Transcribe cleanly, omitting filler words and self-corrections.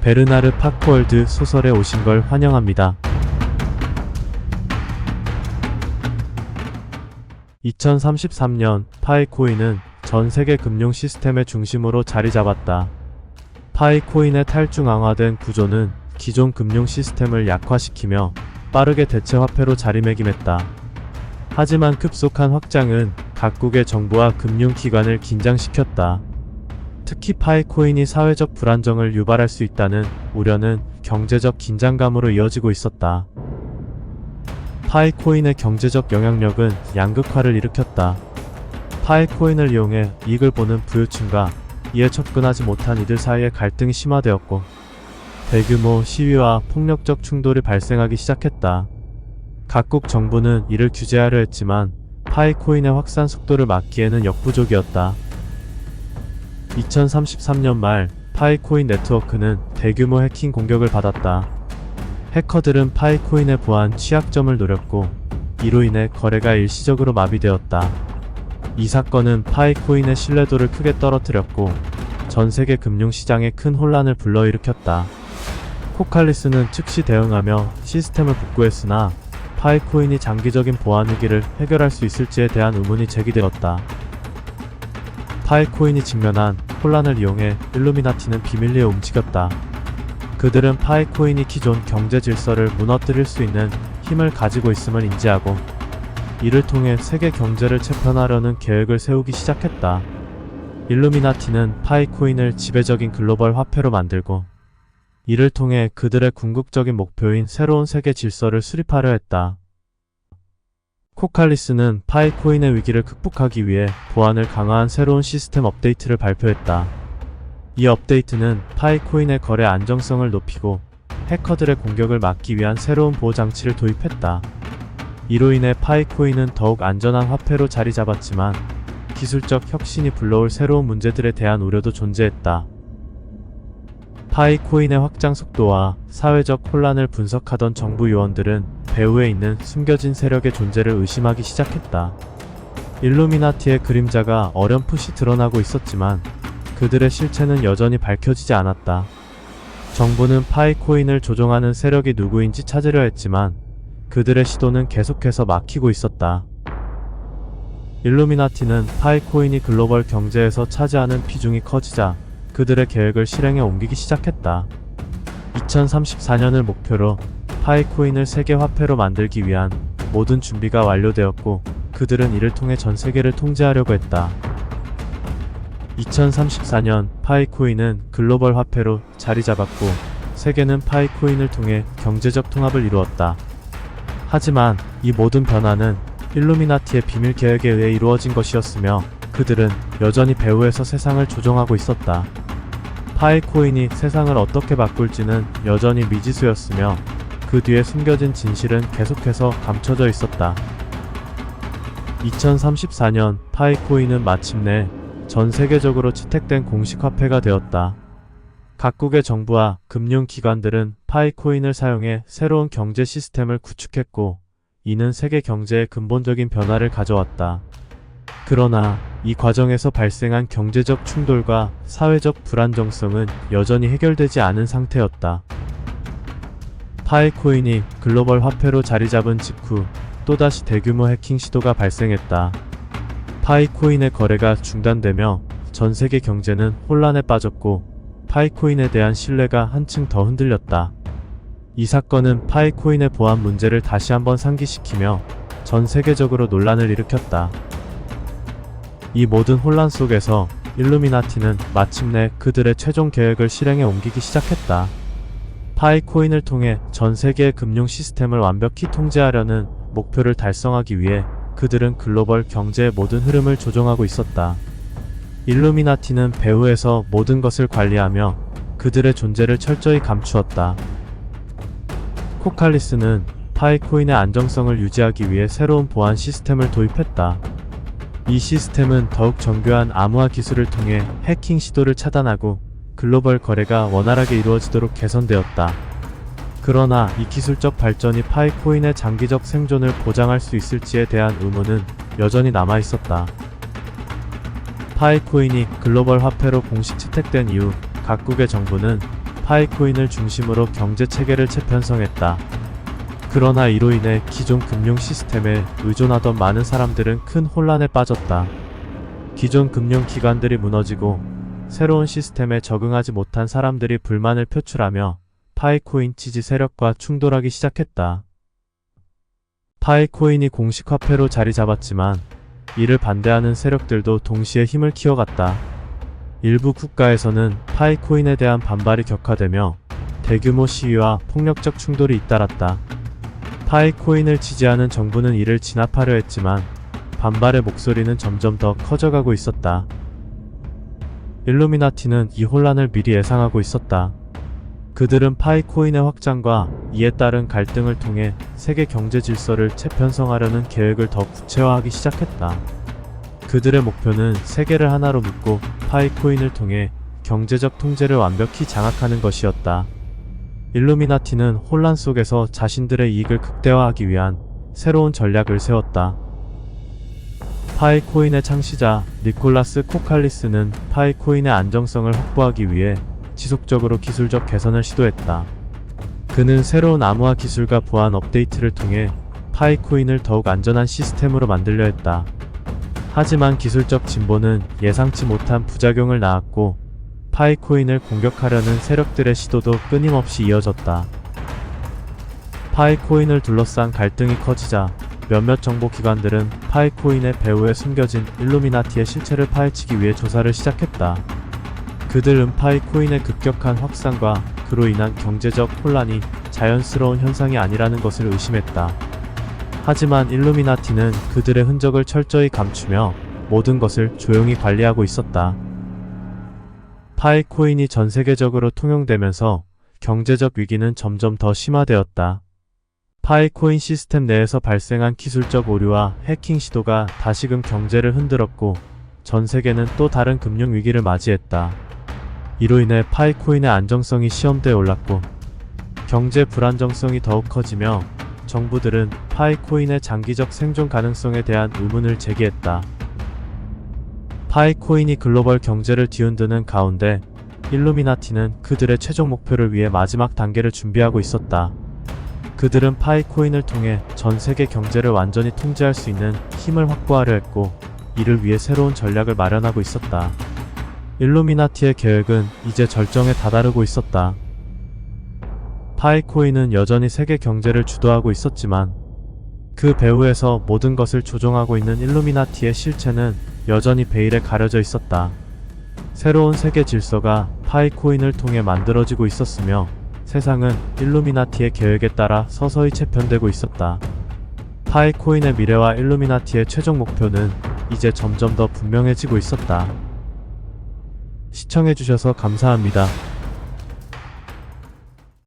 베르나르 파크월드 소설에 오신 걸 환영합니다. 2033년 파이코인은 전 세계 금융 시스템의 중심으로 자리 잡았다. 파이코인의 탈중앙화된 구조는 기존 금융 시스템을 약화시키며 빠르게 대체 화폐로 자리매김했다. 하지만 급속한 확장은 각국의 정부와 금융기관을 긴장시켰다. 특히 파이코인이 사회적 불안정을 유발할 수 있다는 우려는 경제적 긴장감으로 이어지고 있었다. 파이코인의 경제적 영향력은 양극화를 일으켰다. 파이코인을 이용해 이익을 보는 부유층과 이에 접근하지 못한 이들 사이의 갈등이 심화되었고, 대규모 시위와 폭력적 충돌이 발생하기 시작했다. 각국 정부는 이를 규제하려 했지만 파이코인의 확산 속도를 막기에는 역부족이었다. 2033년 말 파이코인 네트워크는 대규모 해킹 공격을 받았다. 해커들은 파이코인의 보안 취약점을 노렸고, 이로 인해 거래가 일시적으로 마비되었다. 이 사건은 파이코인의 신뢰도를 크게 떨어뜨렸고 전세계 금융시장에 큰 혼란을 불러일으켰다. 코칼리스는 즉시 대응하며 시스템을 복구했으나 파이코인이 장기적인 보안 위기를 해결할 수 있을지에 대한 의문이 제기되었다. 파이코인이 직면한 혼란을 이용해 일루미나티는 비밀리에 움직였다. 그들은 파이코인이 기존 경제 질서를 무너뜨릴 수 있는 힘을 가지고 있음을 인지하고, 이를 통해 세계 경제를 재편하려는 계획을 세우기 시작했다. 일루미나티는 파이코인을 지배적인 글로벌 화폐로 만들고, 이를 통해 그들의 궁극적인 목표인 새로운 세계 질서를 수립하려 했다. 코칼리스는 파이코인의 위기를 극복하기 위해 보안을 강화한 새로운 시스템 업데이트를 발표했다. 이 업데이트는 파이코인의 거래 안정성을 높이고 해커들의 공격을 막기 위한 새로운 보호 장치를 도입했다. 이로 인해 파이코인은 더욱 안전한 화폐로 자리 잡았지만 기술적 혁신이 불러올 새로운 문제들에 대한 우려도 존재했다. 파이코인의 확장 속도와 사회적 혼란을 분석하던 정부 요원들은 배후에 있는 숨겨진 세력의 존재를 의심하기 시작했다. 일루미나티의 그림자가 어렴풋이 드러나고 있었지만 그들의 실체는 여전히 밝혀지지 않았다. 정부는 파이코인을 조종하는 세력이 누구인지 찾으려 했지만 그들의 시도는 계속해서 막히고 있었다. 일루미나티는 파이코인이 글로벌 경제에서 차지하는 비중이 커지자 그들의 계획을 실행에 옮기기 시작했다. 2034년을 목표로 파이코인을 세계 화폐로 만들기 위한 모든 준비가 완료되었고, 그들은 이를 통해 전 세계를 통제하려고 했다. 2034년 파이코인은 글로벌 화폐로 자리 잡았고, 세계는 파이코인을 통해 경제적 통합을 이루었다. 하지만 이 모든 변화는 일루미나티의 비밀 계획에 의해 이루어진 것이었으며, 그들은 여전히 배후에서 세상을 조종하고 있었다. 파이코인이 세상을 어떻게 바꿀지는 여전히 미지수였으며, 그 뒤에 숨겨진 진실은 계속해서 감춰져 있었다. 2034년 파이코인은 마침내 전 세계적으로 채택된 공식 화폐가 되었다. 각국의 정부와 금융기관들은 파이코인을 사용해 새로운 경제 시스템을 구축했고, 이는 세계 경제에 근본적인 변화를 가져왔다. 그러나 이 과정에서 발생한 경제적 충돌과 사회적 불안정성은 여전히 해결되지 않은 상태였다. 파이코인이 글로벌 화폐로 자리 잡은 직후 또다시 대규모 해킹 시도가 발생했다. 파이코인의 거래가 중단되며 전 세계 경제는 혼란에 빠졌고, 파이코인에 대한 신뢰가 한층 더 흔들렸다. 이 사건은 파이코인의 보안 문제를 다시 한번 상기시키며 전 세계적으로 논란을 일으켰다. 이 모든 혼란 속에서 일루미나티는 마침내 그들의 최종 계획을 실행에 옮기기 시작했다. 파이코인을 통해 전 세계의 금융 시스템을 완벽히 통제하려는 목표를 달성하기 위해 그들은 글로벌 경제의 모든 흐름을 조종하고 있었다. 일루미나티는 배후에서 모든 것을 관리하며 그들의 존재를 철저히 감추었다. 코칼리스는 파이코인의 안정성을 유지하기 위해 새로운 보안 시스템을 도입했다. 이 시스템은 더욱 정교한 암호화 기술을 통해 해킹 시도를 차단하고 글로벌 거래가 원활하게 이루어지도록 개선되었다. 그러나 이 기술적 발전이 파이코인의 장기적 생존을 보장할 수 있을지에 대한 의문은 여전히 남아있었다. 파이코인이 글로벌 화폐로 공식 채택된 이후 각국의 정부는 파이코인을 중심으로 경제 체계를 재편성했다. 그러나 이로 인해 기존 금융 시스템에 의존하던 많은 사람들은 큰 혼란에 빠졌다. 기존 금융 기관들이 무너지고 새로운 시스템에 적응하지 못한 사람들이 불만을 표출하며 파이코인 지지 세력과 충돌하기 시작했다. 파이코인이 공식 화폐로 자리 잡았지만 이를 반대하는 세력들도 동시에 힘을 키워갔다. 일부 국가에서는 파이코인에 대한 반발이 격화되며 대규모 시위와 폭력적 충돌이 잇따랐다. 파이코인을 지지하는 정부는 이를 진압하려 했지만 반발의 목소리는 점점 더 커져가고 있었다. 일루미나티는 이 혼란을 미리 예상하고 있었다. 그들은 파이코인의 확장과 이에 따른 갈등을 통해 세계 경제 질서를 재편성하려는 계획을 더 구체화하기 시작했다. 그들의 목표는 세계를 하나로 묶고 파이코인을 통해 경제적 통제를 완벽히 장악하는 것이었다. 일루미나티는 혼란 속에서 자신들의 이익을 극대화하기 위한 새로운 전략을 세웠다. 파이코인의 창시자 니콜라스 코칼리스는 파이코인의 안정성을 확보하기 위해 지속적으로 기술적 개선을 시도했다. 그는 새로운 암호화 기술과 보안 업데이트를 통해 파이코인을 더욱 안전한 시스템으로 만들려 했다. 하지만 기술적 진보는 예상치 못한 부작용을 낳았고 파이코인을 공격하려는 세력들의 시도도 끊임없이 이어졌다. 파이코인을 둘러싼 갈등이 커지자 몇몇 정보기관들은 파이코인의 배후에 숨겨진 일루미나티의 실체를 파헤치기 위해 조사를 시작했다. 그들은 파이코인의 급격한 확산과 그로 인한 경제적 혼란이 자연스러운 현상이 아니라는 것을 의심했다. 하지만 일루미나티는 그들의 흔적을 철저히 감추며 모든 것을 조용히 관리하고 있었다. 파이코인이 전 세계적으로 통용되면서 경제적 위기는 점점 더 심화되었다. 파이코인 시스템 내에서 발생한 기술적 오류와 해킹 시도가 다시금 경제를 흔들었고 전 세계는 또 다른 금융 위기를 맞이했다. 이로 인해 파이코인의 안정성이 시험대에 올랐고 경제 불안정성이 더욱 커지며 정부들은 파이코인의 장기적 생존 가능성에 대한 의문을 제기했다. 파이코인이 글로벌 경제를 뒤흔드는 가운데 일루미나티는 그들의 최종 목표를 위해 마지막 단계를 준비하고 있었다. 그들은 파이코인을 통해 전 세계 경제를 완전히 통제할 수 있는 힘을 확보하려 했고 이를 위해 새로운 전략을 마련하고 있었다. 일루미나티의 계획은 이제 절정에 다다르고 있었다. 파이코인은 여전히 세계 경제를 주도하고 있었지만 그 배후에서 모든 것을 조종하고 있는 일루미나티의 실체는 여전히 베일에 가려져 있었다. 새로운 세계 질서가 파이코인을 통해 만들어지고 있었으며 세상은 일루미나티의 계획에 따라 서서히 재편되고 있었다. 파이코인의 미래와 일루미나티의 최종 목표는 이제 점점 더 분명해지고 있었다. 시청해주셔서 감사합니다.